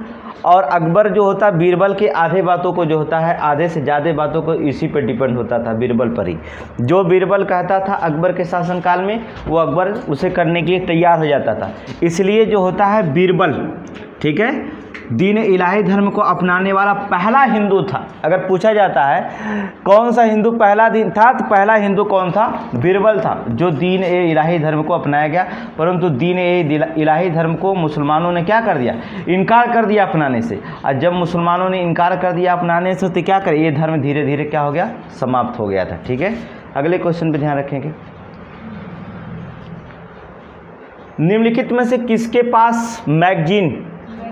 और अकबर जो होता बीरबल के आधे बातों को जो होता है, आधे से ज़्यादा बातों को इसी पर डिपेंड होता था, बीरबल पर ही। जो बीरबल कहता था अकबर के शासनकाल में, वो अकबर उसे करने के लिए तैयार हो जाता था। इसलिए जो होता है बीरबल, ठीक है, दीन इलाही धर्म को अपनाने वाला पहला हिंदू था। अगर पूछा जाता है कौन सा हिंदू पहला दिन था, तो पहला हिंदू कौन था? बीरबल था, जो दीन इलाही धर्म को अपनाया गया। परंतु दीन इलाही धर्म को मुसलमानों ने क्या कर दिया? इनकार कर दिया अपनाने से। और जब मुसलमानों ने इनकार कर दिया अपनाने से, तो क्या करे, ये धर्म धीरे धीरे क्या हो गया? समाप्त हो गया था। ठीक है, अगले क्वेश्चन पर ध्यान रखेंगे। निम्नलिखित में से किसके पास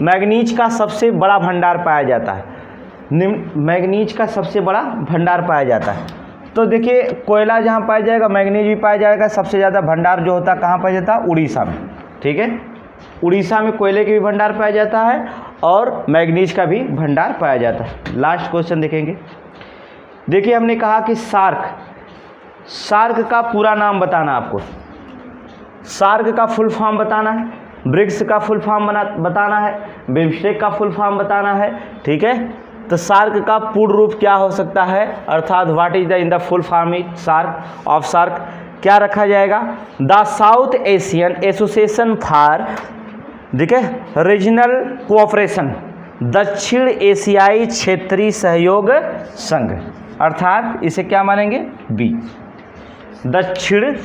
मैग्नीज का सबसे बड़ा भंडार पाया जाता है? मैग्नीज का सबसे बड़ा भंडार पाया जाता है। तो देखिए, कोयला जहाँ पाया जाएगा, मैग्नीज भी पाया जाएगा। सबसे ज़्यादा भंडार जो होता है कहाँ पाया जाता है? उड़ीसा में। ठीक है, उड़ीसा में कोयले के भी भंडार पाया जाता है और मैग्नीज का भी भंडार पाया जाता है। लास्ट क्वेश्चन देखेंगे। देखिए, हमने कहा कि सार्क का पूरा नाम बताना आपको। सार्क का फुल फॉर्म बताना है, ब्रिक्स का फुल फॉर्म बताना है, बिम्स्टेक का फुल फॉर्म बताना है। ठीक है, तो सार्क का पूर्ण रूप क्या हो सकता है, अर्थात what is the in the full form SAARC of SAARC, क्या रखा जाएगा? The South Asian Association for, ठीक है, रीजनल कोऑपरेशन, दक्षिण एशियाई क्षेत्रीय सहयोग संघ, अर्थात इसे क्या मानेंगे? बी, दक्षिण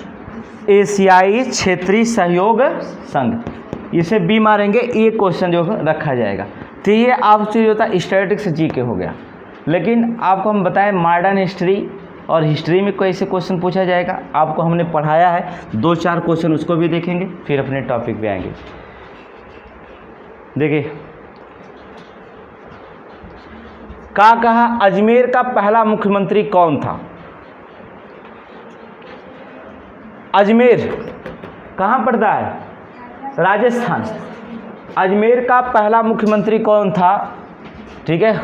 एशियाई क्षेत्रीय सहयोग संघ, इसे बी मारेंगे। ये क्वेश्चन जो रखा जाएगा। तो ये आपसे जो होता है स्टैटिस्टिक्स जीके हो गया। लेकिन आपको हम बताएं मॉडर्न हिस्ट्री और हिस्ट्री में कैसे क्वेश्चन पूछा जाएगा, आपको हमने पढ़ाया है। 2-4 क्वेश्चन उसको भी देखेंगे, फिर अपने टॉपिक पे आएंगे। देखिए, कहा अजमेर का पहला मुख्यमंत्री कौन था? अजमेर कहाँ पड़ता है? राजस्थान। अजमेर का पहला मुख्यमंत्री कौन था? ठीक है,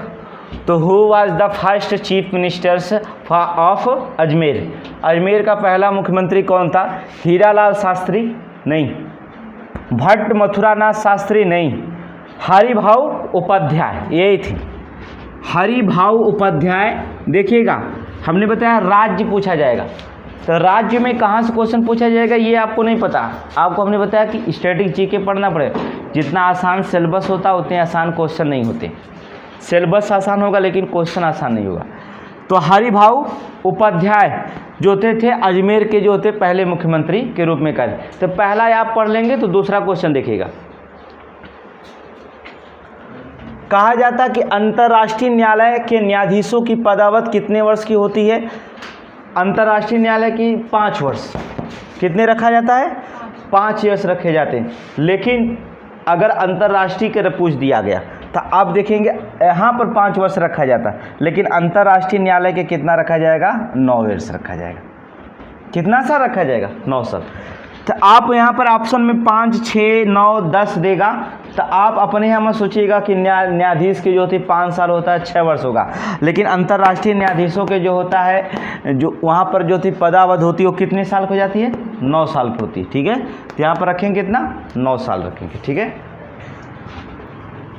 तो who was the first chief ministers of Ajmer? Ajmer का पहला मुख्यमंत्री कौन था? हीरालाल शास्त्री? नहीं। भट्ट मथुरानाथ शास्त्री? नहीं। हरिभाऊ उपाध्याय, यही थी, हरिभाऊ उपाध्याय। देखिएगा, हमने बताया राज्य पूछा जाएगा, तो राज्य में कहाँ से क्वेश्चन पूछा जाएगा ये आपको नहीं पता। आपको हमने बताया कि स्टैटिक जीके पढ़ना पड़ेगा। जितना आसान सिलेबस होता उतने आसान क्वेश्चन नहीं होते। सिलेबस आसान होगा लेकिन क्वेश्चन आसान नहीं होगा। तो हरिभाऊ उपाध्याय जो थे अजमेर के जो थे पहले मुख्यमंत्री के रूप में करे। तो पहला आप पढ़ लेंगे तो दूसरा क्वेश्चन देखिएगा। कहा जाता कि अंतर्राष्ट्रीय न्यायालय के न्यायाधीशों की पदावधि कितने वर्ष की होती है? अंतर्राष्ट्रीय न्यायालय की 5 वर्ष। कितने रखा जाता है? 5 ईयर्स रखे जाते हैं। लेकिन अगर अंतर्राष्ट्रीय के पूछ दिया गया तो आप देखेंगे यहाँ पर 5 वर्ष रखा जाता है, लेकिन अंतर्राष्ट्रीय न्यायालय के कितना रखा जाएगा? 9 ईयर्स रखा जाएगा। कितना साल रखा जाएगा? 9 साल। तो आप यहाँ पर ऑप्शन में 5, 6, 9, 10 देगा, तो आप अपने यहाँ में सोचिएगा कि न्यायाधीश के जो होती 5 साल होता है, 6 वर्ष होगा। लेकिन अंतर्राष्ट्रीय न्यायाधीशों के जो होता है, जो वहाँ पर जो थी पदावधि होती है वो कितने साल की हो जाती है? 9 साल की होती है। ठीक है, तो यहाँ पर रखेंगे कितना? 9 साल रखेंगे। ठीक है,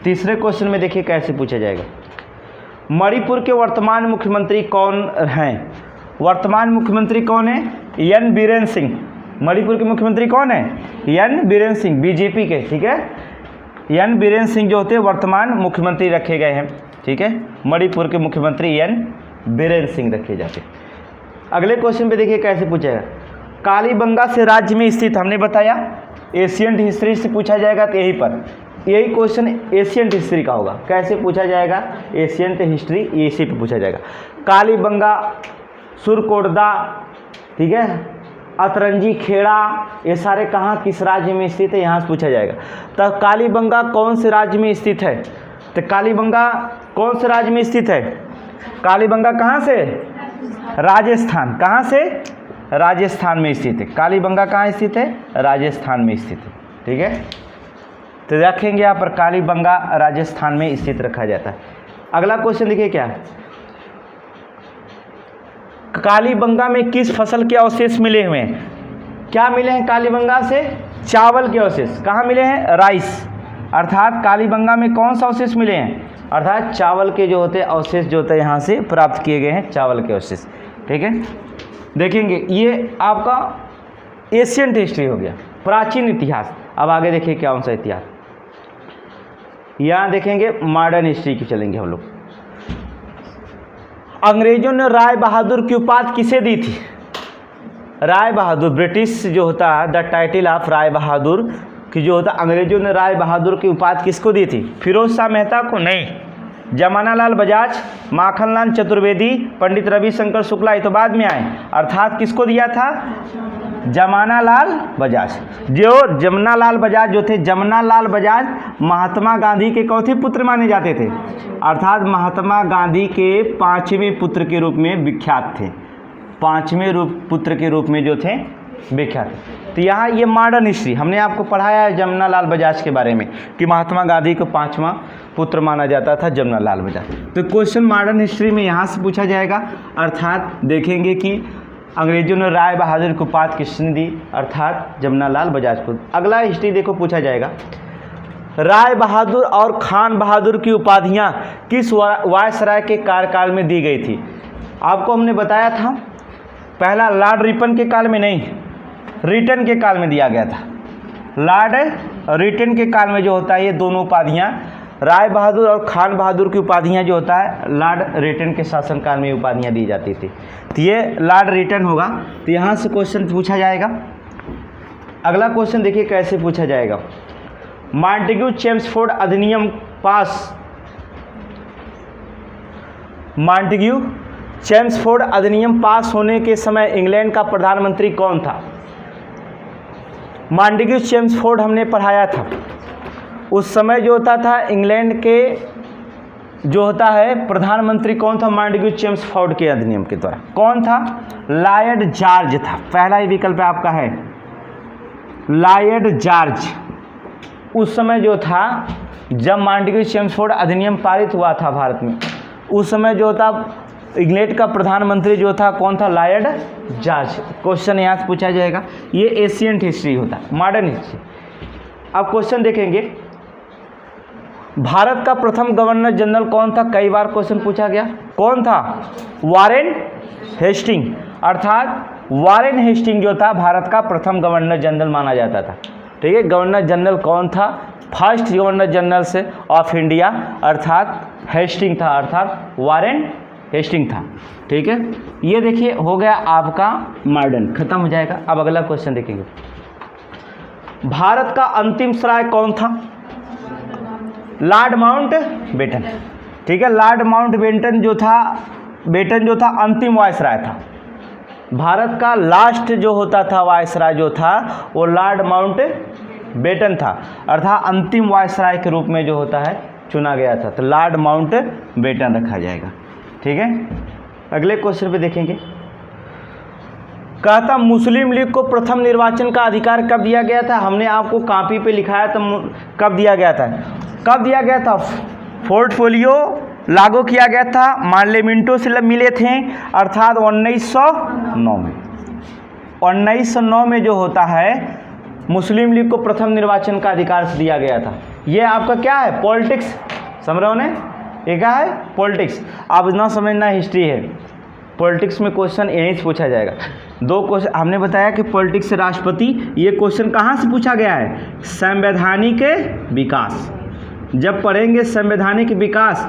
तीसरे क्वेश्चन में देखिए कैसे पूछा जाएगा। मणिपुर के वर्तमान मुख्यमंत्री कौन हैं? वर्तमान मुख्यमंत्री कौन है? एन बीरेन सिंह। मणिपुर के मुख्यमंत्री कौन है? एन बीरेन सिंह, बीजेपी के। ठीक है, एन बीरेन सिंह जो होते हैं वर्तमान मुख्यमंत्री रखे गए हैं। ठीक है, मणिपुर के मुख्यमंत्री एन बीरेन सिंह रखे जाते हैं। अगले क्वेश्चन पे देखिए कैसे पूछेगा। कालीबंगा से राज्य में स्थित, हमने बताया एशियंट हिस्ट्री से पूछा जाएगा, तो यही क्वेश्चन एशियंट हिस्ट्री का होगा। कैसे पूछा जाएगा? एशियंट हिस्ट्री, इसी पे पूछा जाएगा। कालीबंगा, सुरकोटदा, ठीक है, अतरंजी खेड़ा, ये सारे कहाँ किस राज्य में स्थित है? यहाँ से पूछा जाएगा। तो कालीबंगा कौन से राज्य में स्थित है? तो कालीबंगा कौन से राज्य में स्थित है? कालीबंगा कहाँ से? राजस्थान। कहाँ से? राजस्थान में स्थित है। कालीबंगा कहाँ स्थित है? राजस्थान में स्थित है। ठीक है, तो रखेंगे यहाँ पर कालीबंगा राजस्थान में स्थित रखा जाता है। अगला क्वेश्चन देखिए क्या है। कालीबंगा में किस फसल के अवशेष मिले हुए हैं? क्या मिले हैं कालीबंगा से? चावल के अवशेष कहाँ मिले हैं? राइस, अर्थात कालीबंगा में कौन सा अवशेष मिले हैं? अर्थात चावल के जो होते हैं अवशेष जो होते हैं यहाँ से प्राप्त किए गए हैं, चावल के अवशेष। ठीक है, देखेंगे ये आपका एशियंट हिस्ट्री हो गया, प्राचीन इतिहास। अब आगे देखिए क्या कौन सा इतिहास, यहाँ देखेंगे मॉडर्न हिस्ट्री की चलेंगे हम लोग। अंग्रेजों ने राय बहादुर की उपाधि किसे दी थी? राय बहादुर, ब्रिटिश जो होता है the title of Rai Bahadur कि जो होता, अंग्रेजों ने राय बहादुर की उपाधि किसको दी थी? फिरोज शाह मेहता को नहीं, जमाना लाल बजाज, माखनलाल चतुर्वेदी, पंडित रविशंकर शुक्ला, ये तो बाद में आए। अर्थात किसको दिया था? जमाना लाल बजाज। जो जमना लाल बजाज जो थे, जमना लाल बजाज महात्मा गांधी के चौथे पुत्र माने जाते थे, अर्थात महात्मा गांधी के 5वें पुत्र के रूप में विख्यात थे, 5वें पुत्र के रूप में जो थे विख्यात। तो यहाँ ये मॉडर्न हिस्ट्री हमने आपको पढ़ाया है जमना लाल बजाज के बारे में कि महात्मा गांधी को 5वां पुत्र माना जाता था जमना लाल बजाज। तो क्वेश्चन मॉडर्न हिस्ट्री में यहाँ से पूछा जाएगा, अर्थात देखेंगे कि अंग्रेजों ने राय बहादुर को उपाधि किसने दी? अर्थात जमना लाल बजाज को। अगला हिस्ट्री देखो पूछा जाएगा, राय बहादुर और खान बहादुर की उपाधियाँ किस वायसराय के कार्यकाल में दी गई थी? आपको हमने बताया था, पहला लॉर्ड रिपन के काल में नहीं, रिटन के काल में दिया गया था। लॉर्ड रिटन के काल में जो होता है ये दोनों उपाधियाँ, राय बहादुर और खान बहादुर की उपाधियाँ जो होता है लॉर्ड रिटन के शासनकाल में उपाधियाँ दी जाती थी। तो ये लॉर्ड रिटन होगा। तो यहाँ से क्वेश्चन पूछा जाएगा। अगला क्वेश्चन देखिए कैसे पूछा जाएगा, मॉन्टेग्यू चेम्सफोर्ड अधिनियम पास, मॉन्टेग्यू चेम्सफोर्ड अधिनियम पास होने के समय इंग्लैंड का प्रधानमंत्री कौन था? मॉन्टेग्यू चेम्सफोर्ड हमने पढ़ाया था। उस समय जो होता था इंग्लैंड के जो होता है प्रधानमंत्री कौन था? मॉन्टेग्यू चेम्सफोर्ड के अधिनियम के द्वारा कौन था? लॉर्ड जॉर्ज था। पहला ही विकल्प आपका है लॉर्ड जॉर्ज। उस समय जो था जब मॉन्टेग्यू चेम्सफोर्ड अधिनियम पारित हुआ था भारत में, उस समय जो था इंग्लैंड का प्रधानमंत्री जो था कौन था? Lord George. क्वेश्चन यहाँ से पूछा जाएगा। ये एशियंट हिस्ट्री होता है, मॉडर्न हिस्ट्री। अब क्वेश्चन देखेंगे, भारत का प्रथम गवर्नर जनरल कौन था? कई बार क्वेश्चन पूछा गया। कौन था? Warren Hastings. अर्थात वॉरेन हेस्टिंग जो था भारत का प्रथम गवर्नर जनरल माना जाता था। ठीक है, गवर्नर जनरल कौन था? फर्स्ट गवर्नर जनरल से ऑफ इंडिया अर्थात हेस्टिंग था, अर्थात वॉरेन हेस्टिंग था। ठीक है, ये देखिए हो गया आपका मॉडर्न, खत्म हो जाएगा। अब अगला क्वेश्चन देखेंगे, भारत का अंतिम सराय कौन था? Lord Mountbatten. ठीक है, लॉर्ड माउंट बेटन जो था अंतिम वायसराय था। भारत का लास्ट जो होता था वायसराय जो था वो लॉर्ड माउंट बेटन था, अर्थात अंतिम वायसराय के रूप में जो होता है चुना गया था। तो लॉर्ड माउंट बेटन रखा जाएगा। ठीक है, अगले क्वेश्चन पे देखेंगे, कहता मुस्लिम लीग को प्रथम निर्वाचन का अधिकार कब दिया गया था? हमने आपको कॉपी पे लिखाया था कब दिया गया था। कब दिया गया था? पोर्टफोलियो लागू किया गया था, पार्लियामेंटों से मिले थे, अर्थात 1909 में। 1909 में जो होता है मुस्लिम लीग को प्रथम निर्वाचन का अधिकार दिया गया था। ये आपका क्या है? पॉलिटिक्स। समझ रहे हो ने? ये क्या है? पॉलिटिक्स। आप ना समझना हिस्ट्री है, पॉलिटिक्स में क्वेश्चन यहीं से पूछा जाएगा। दो क्वेश्चन हमने बताया कि पॉलिटिक्स से राष्ट्रपति, ये क्वेश्चन कहाँ से पूछा गया है? संवैधानिक विकास। जब पढ़ेंगे संवैधानिक विकास,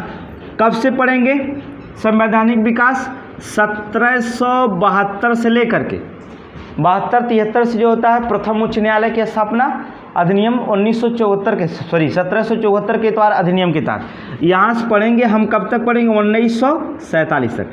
कब से पढ़ेंगे संवैधानिक विकास? 1772 से लेकर के 72-73 से जो होता है प्रथम उच्च न्यायालय की स्थापना, अधिनियम 1774 के द्वारा अधिनियम के तहत। यहाँ से पढ़ेंगे हम, कब तक पढ़ेंगे? 1947 तक।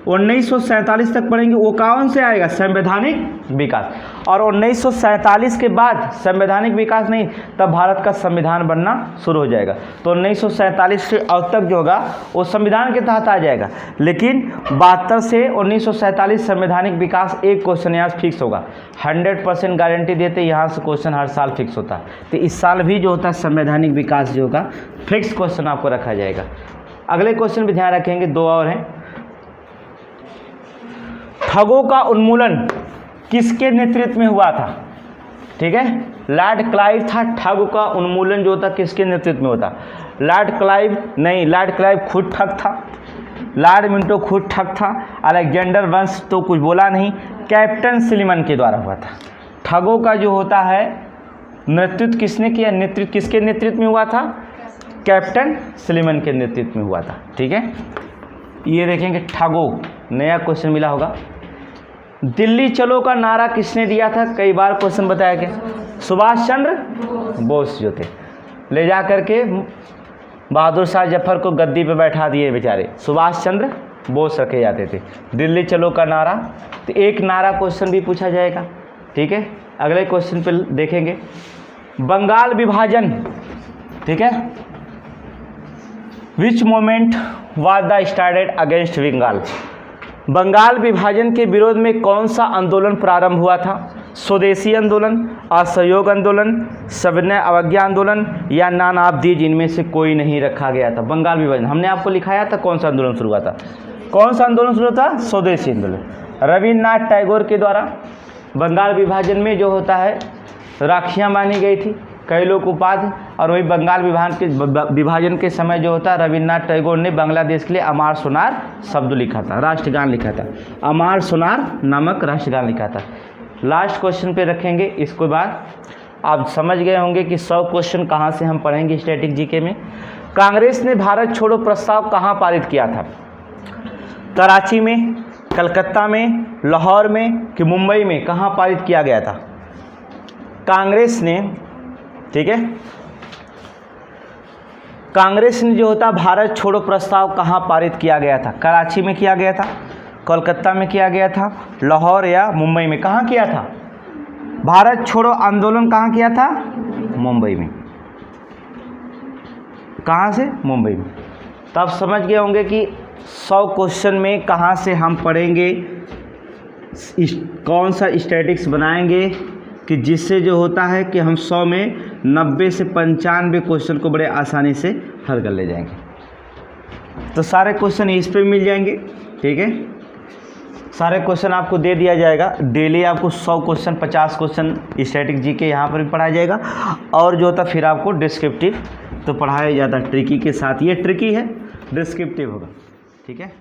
1947 तक पढ़ेंगे। वो कौन से आएगा? संवैधानिक विकास। और 1947 के बाद संवैधानिक विकास नहीं, तब भारत का संविधान बनना शुरू हो जाएगा। तो 1947 से अब तक जो होगा वो संविधान के तहत आ जाएगा। लेकिन 72 से 1947 संवैधानिक विकास, एक क्वेश्चन यहाँ से फिक्स होगा। 100% गारंटी देते यहाँ से क्वेश्चन हर साल फिक्स होता है। तो इस साल भी जो होता है संवैधानिक विकास जो होगा फिक्स क्वेश्चन आपको रखा जाएगा। अगले क्वेश्चन भी ध्यान रखेंगे, दो और हैं। ठगों का उन्मूलन किसके नेतृत्व में हुआ था? ठीक है। लॉर्ड क्लाइव था, ठग का उन्मूलन जो होता किसके नेतृत्व में होता? लॉर्ड क्लाइव नहीं, लॉर्ड क्लाइव खुद ठग था, लॉर्ड मिंटो खुद ठग था, अलेक्जेंडर वंश तो कुछ बोला नहीं, कैप्टन स्लीमन के द्वारा हुआ था। ठगों का जो होता है नेतृत्व किसने किया? नेतृत्व किसके नेतृत्व में हुआ था? कैप्टन स्लीमन के नेतृत्व में हुआ था। ठीक है, ये देखेंगे ठगों, नया क्वेश्चन मिला होगा। दिल्ली चलो का नारा किसने दिया था? कई बार क्वेश्चन बताया गया, सुभाष चंद्र बोस जो थे, ले जा करके बहादुर शाह जफर को गद्दी पे बैठा दिए बेचारे, सुभाष चंद्र बोस रखे जाते थे। दिल्ली चलो का नारा, तो एक नारा क्वेश्चन भी पूछा जाएगा। ठीक है, अगले क्वेश्चन पे देखेंगे बंगाल विभाजन। ठीक है, which moment was the started against Bengal? Bengal विभाजन के विरोध में कौन सा आंदोलन प्रारंभ हुआ था? स्वदेशी आंदोलन, असहयोग आंदोलन, सविनय अवज्ञा आंदोलन या नान ऑफ दीज, इनमें से कोई नहीं रखा गया था। बंगाल विभाजन हमने आपको लिखाया था, कौन सा आंदोलन शुरू हुआ था? कौन सा आंदोलन शुरू था? स्वदेशी आंदोलन, रविन्द्रनाथ टैगोर के द्वारा। बंगाल विभाजन में जो होता है राखियाँ बांधी गई थी, कई लोग उपाधि, और वही बंगाल विभाजन के समय जो होता है रविन्द्रनाथ टैगोर ने बांग्लादेश के लिए अमार सोनार शब्द लिखा था, राष्ट्रगान लिखा था, अमार सोनार नामक राष्ट्रगान लिखा था। लास्ट क्वेश्चन पे रखेंगे, इसके बाद आप समझ गए होंगे कि 100 क्वेश्चन कहाँ से हम पढ़ेंगे स्टैटिक जीके में। कांग्रेस ने भारत छोड़ो प्रस्ताव कहाँ पारित किया था? कराची में, कलकत्ता में, लाहौर में कि मुंबई में? कहाँ पारित किया गया था कांग्रेस ने? ठीक है, कांग्रेस ने जो होता भारत छोड़ो प्रस्ताव कहाँ पारित किया गया था? कराची में किया गया था, कोलकाता में किया गया था, लाहौर या मुंबई में? कहाँ किया था? भारत छोड़ो आंदोलन कहाँ किया था? मुंबई में। कहाँ से? मुंबई में। तो आप समझ गए होंगे कि 100 क्वेश्चन में कहाँ से हम पढ़ेंगे, कौन सा स्टैटिक्स बनाएंगे कि जिससे जो होता है कि हम 100 में 90 से 95 क्वेश्चन को बड़े आसानी से हल कर ले जाएंगे। तो सारे क्वेश्चन इस पे मिल जाएंगे। ठीक है, सारे क्वेश्चन आपको दे दिया जाएगा। डेली आपको 100 क्वेश्चन 50 क्वेश्चन स्टैटिक जीके यहाँ पर भी पढ़ाया जाएगा, और जो होता फिर आपको डिस्क्रिप्टिव तो पढ़ाया जाता ट्रिकी के साथ। ये ट्रिकी है, डिस्क्रिप्टिव होगा। ठीक है।